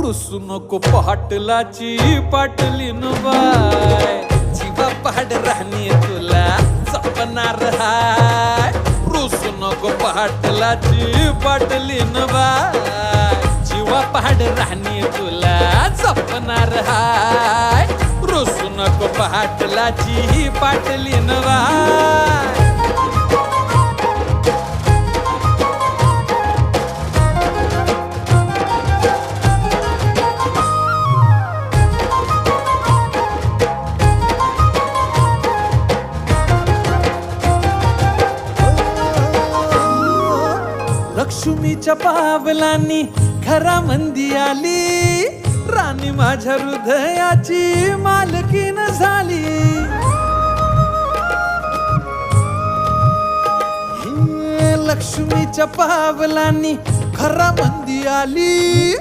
रुसू नको पाटलाची पाटलीन बाय, जीवा पाड राहणी तुला जपणार हाय. रुसू नको पाटलाची पाटलीन बाय, जीवा पाड राहणी तुला जपणार हाय. रुसू नको पाटलाची पाटलीन बाय. लक्ष्मीच्या पावलांनी घरामंदी आली, राणी माझ्या हृदयाची मालकीन झाली. लक्ष्मीच्या पावलांनी घरामंदी आली,